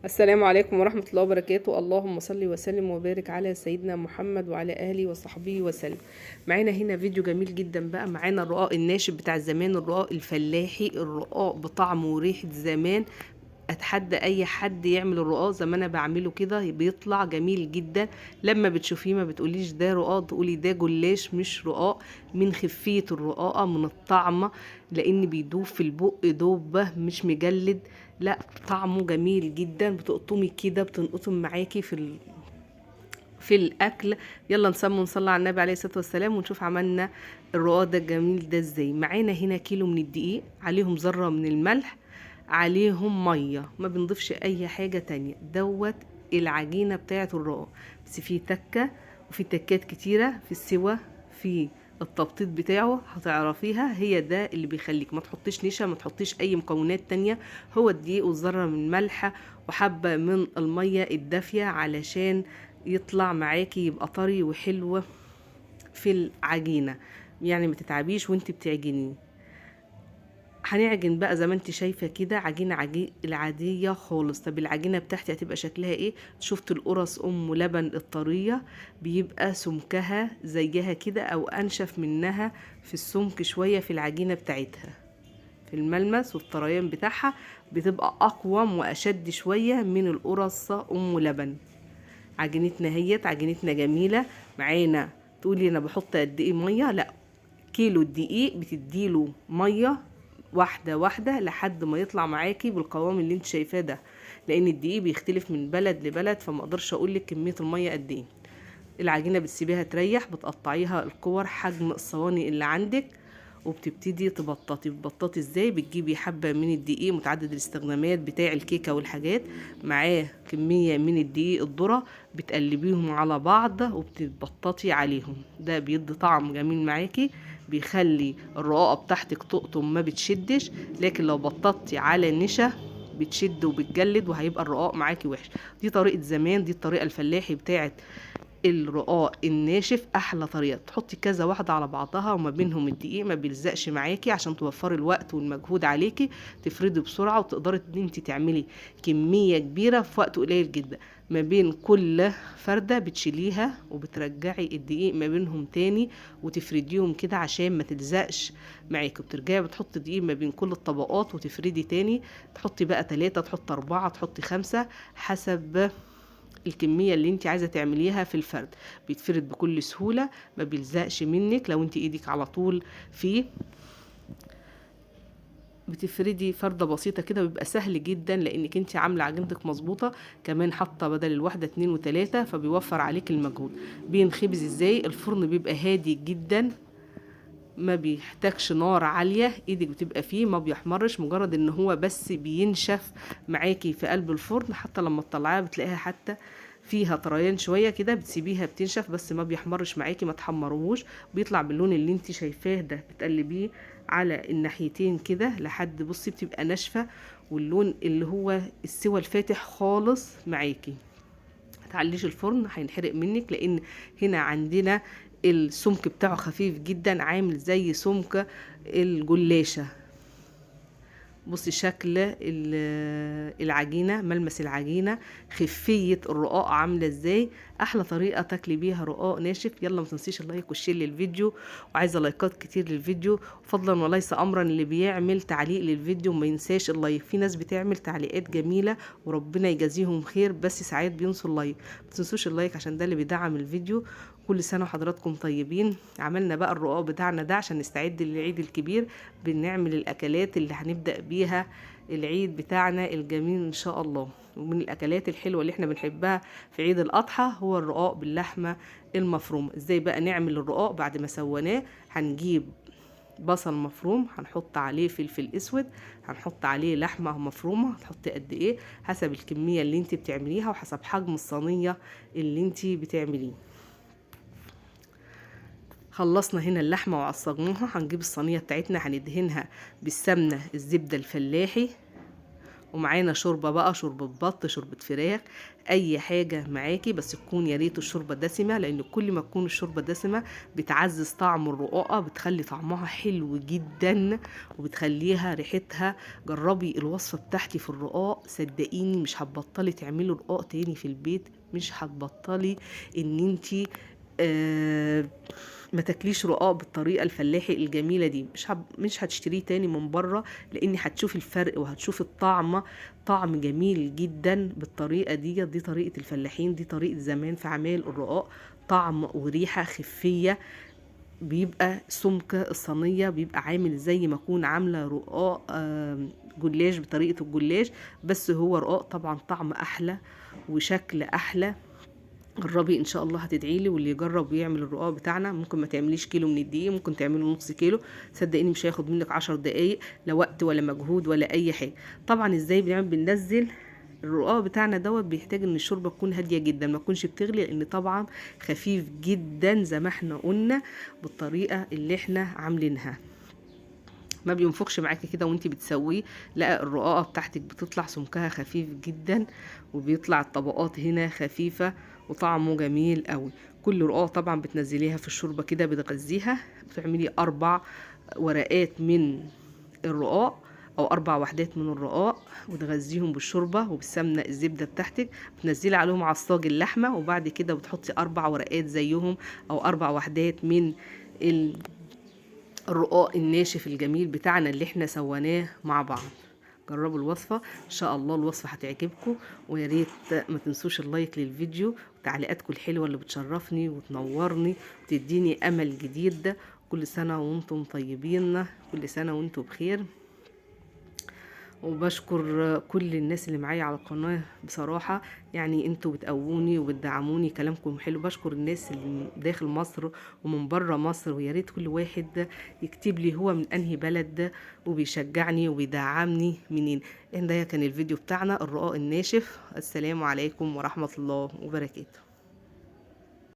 السلام عليكم ورحمة الله وبركاته. اللهم صل وسلم وبارك على سيدنا محمد وعلى آله وصحبه وسلم. معانا هنا فيديو جميل جدا بقى. معانا الرقاق الناشف بتاع زمان، الرقاق الفلاحي، الرقاق بطعم وريحة زمان. اتحدى اي حد يعمل الرقاق زي ما انا بعمله كده، بيطلع جميل جدا. لما بتشوفيه ما بتقوليش ده رقاق، تقولي ده جلاش مش رقاق، من خفية الرقاقة، من الطعمة، لان بيدوب في البق دوبة مش مجلد. لا، طعمه جميل جدا. بتقطمي كده، بتنقطم معاكي في الاكل. يلا نسمي ونصلي على النبي عليه الصلاه والسلام ونشوف عملنا الرقاق ده الجميل ده ازاي. معانا هنا كيلو من الدقيق، عليهم ذره من الملح، عليهم ميه، ما بنضيفش اي حاجه تانية. دوت العجينه بتاعه الرقاق. بس في تكه وفي تكات كتيره في السوا، في التبطيط بتاعه هتعرفيها. هي ده اللي بيخليك ما تحطيش نشا، ما تحطيش اي مكونات تانية. هو الدقيق والذره من الملح وحبه من الميه الدافيه، علشان يطلع معاكي يبقى طري وحلو في العجينه. يعني ما تتعبيش وانت بتعجنيه. هنعجن بقى زي ما انت شايفه كده، عجينه العاديه خالص. طب العجينه بتاعتي هتبقى شكلها ايه؟ شفت القرص ام لبن الطريه؟ بيبقى سمكها زيها كده او انشف منها في السمك شويه في العجينه بتاعتها، في الملمس والطريان بتاعها بتبقى اقوم واشد شويه من القرص ام لبن. عجينتنا هيت، عجينتنا جميله معانا. تقولي انا بحط قد ايه ميه؟ لا، كيلو الدقيق بتديله ميه واحده واحده لحد ما يطلع معاكي بالقوام اللي انت شايفاه ده، لان الدقيق بيختلف من بلد لبلد، فما اقدرش اقولك كميه الميه قد ايه. العجينه بتسيبيها تريح، بتقطعيها الكور حجم الصواني اللي عندك، وبتبتدي بتبططي ازاي؟ بتجيبي حبه من الدقيق متعدد الاستخدامات بتاع الكيكه والحاجات، معاه كميه من الدقيق الذره، بتقلبيهم على بعض وبتبططي عليهم. ده بيدي طعم جميل معاكي، بيخلي الرقاقه بتاعتك تقطم ما بتشدش. لكن لو بططتي على النشا بتشد وبتجلد وهيبقى الرقاق معاكي وحش. دي طريقه زمان، دي الطريقه الفلاحي بتاعت الرقاق الناشف. احلى طريقه تحطي كذا واحده على بعضها وما بينهم الدقيق ما بيلزقش معاكي، عشان توفري الوقت والمجهود عليكي. تفردي بسرعه وتقدري ان انت تعملي كميه كبيره في وقت قليل جدا. ما بين كل فرده بتشيليها وبترجعي الدقيق ما بينهم تاني وتفرديهم كده عشان ما تلزقش معاكي. بترجعي بتحطي دقيق ما بين كل الطبقات وتفردي تاني. تحطي بقى 3، تحطي 4، تحطي 5، حسب الكمية اللي انت عايزة تعمليها في الفرد. بيتفرد بكل سهولة، ما بيلزقش منك لو انت ايدك على طول فيه. بتفردي فردة بسيطة كده ويبقى سهل جدا، لانك انت عاملة عجينتك مظبوطة. كمان حاطة بدل الواحدة 2 و3، فبيوفر عليك المجهود. بينخبز ازاي؟ الفرن بيبقى هادي جدا، ما بيحتاجش نار عالية، ايدك بتبقى فيه ما بيحمرش، مجرد ان هو بس بينشف معاكي في قلب الفرن. حتى لما تطلعيها بتلاقيها حتى فيها طريان شويه كده، بتسيبيها بتنشف بس ما بيحمرش معاكي، ما تحمروهوش. بيطلع باللون اللي انت شايفاه ده. بتقلبيه على الناحيتين كده لحد بصي بتبقى ناشفه، واللون اللي هو السوى الفاتح خالص معاكي. متعليش الفرن هينحرق منك، لان هنا عندنا السمك بتاعه خفيف جدا، عامل زي سمك الجلاشة. بصي شكل العجينة، ملمس العجينة، خفية الرقاق عاملة ازاي. احلى طريقة تاكلي بيها رقاق ناشف. يلا ما تنسيش اللايك والشير للفيديو، وعايزة لايكات كتير للفيديو فضلا وليس امرا. اللي بيعمل تعليق للفيديو ما ينساش اللايك. في ناس بتعمل تعليقات جميلة وربنا يجازيهم خير، بس ساعات بينسوا اللايك. ما تنسوش اللايك عشان ده اللي بيدعم الفيديو. كل سنة وحضراتكم طيبين. عملنا بقى الرقاق بتاعنا ده عشان نستعد للعيد الكبير. بنعمل الأكلات اللي هنبدأ بيها العيد بتاعنا الجميل إن شاء الله. ومن الأكلات الحلوة اللي احنا بنحبها في عيد الأضحى هو الرقاق باللحمة المفرومة. ازاي بقى نعمل الرقاق؟ بعد ما سويناه هنجيب بصل مفروم، هنحط عليه فلفل اسود، هنحط عليه لحمه مفرومه. هتحطي قد ايه؟ حسب الكميه اللي انت بتعمليها وحسب حجم الصينيه اللي انت بتعمليه. خلصنا هنا اللحمة وعصجناها، هنجيب الصينية بتاعتنا هندهنها بالسمنة الزبدة الفلاحي، ومعانا شوربه بقى، شوربه بط، شوربه فراخ، اي حاجه معاكي، بس تكون يا ريت الشوربه دسمه، لان كل ما تكون الشوربه دسمه بتعزز طعم الرقاقه، بتخلي طعمها حلو جدا وبتخليها ريحتها. جربي الوصفه بتاعتي في الرقاق، صدقيني مش هتبطلي تعملي رقاق تاني في البيت، مش هتبطلي ان انتي ما تاكليش رقاق بالطريقه الفلاحي الجميله دي. مش هتشتريه تاني من بره، لاني هتشوفي الفرق وهتشوفي الطعم، طعم جميل جدا بالطريقه دي طريقه الفلاحين، دي طريقه زمان في عمل الرقاق، طعم وريحه خفيه. بيبقى سمك الصينيه بيبقى عامل زي ما اكون عامله رقاق جلاش بطريقه الجلاش، بس هو رقاق طبعا طعم احلى وشكل احلى. جربي ان شاء الله هتدعيلي. واللي يجرب ويعمل الرقاق بتاعنا، ممكن ما تعمليش كيلو من الدقيق، ممكن تعمله نص كيلو، صدقيني مش هياخد منك 10 دقايق، لا وقت ولا مجهود ولا اي حاجه. طبعا ازاي بنعمل؟ بننزل الرقاق بتاعنا بيحتاج ان الشوربه تكون هاديه جدا، ما تكونش بتغلي، لان طبعا خفيف جدا زي ما احنا قلنا بالطريقه اللي احنا عاملينها. ما بينفخش معاكي كده وانتي بتسويه، لا الرقاقه بتاعتك بتطلع سمكها خفيف جدا، وبيطلع الطبقات هنا خفيفه وطعمه جميل قوي. كل رقاقه طبعا بتنزليها في الشوربه كده، بتغذيها، بتعملي 4 ورقات من الرقاق او 4 وحدات من الرقاق، وتغذيهم بالشوربه وبالسمنه الزبده بتاعتك، بتنزلي عليهم عصاج اللحمه، وبعد كده بتحطي 4 ورقات زيهم او 4 وحدات من الرقاق الناشف الجميل بتاعنا اللي احنا سويناه مع بعض. جربوا الوصفة ان شاء الله، الوصفة هتعجبكم، ويا ريت ما تنسوش اللايك للفيديو وتعليقاتكم الحلوة اللي بتشرفني وتنورني وتديني امل جديد. كل سنة وانتم طيبين، كل سنة وانتم بخير. وبشكر كل الناس اللي معايا على القناة بصراحة، يعني انتوا بتقووني وبتدعموني، كلامكم حلو. بشكر الناس اللي داخل مصر ومن بره مصر، ويا ريت كل واحد يكتب لي هو من انهي بلد وبيشجعني وبيدعمني منين. ده كان الفيديو بتاعنا الرقاق الناشف. السلام عليكم ورحمة الله وبركاته.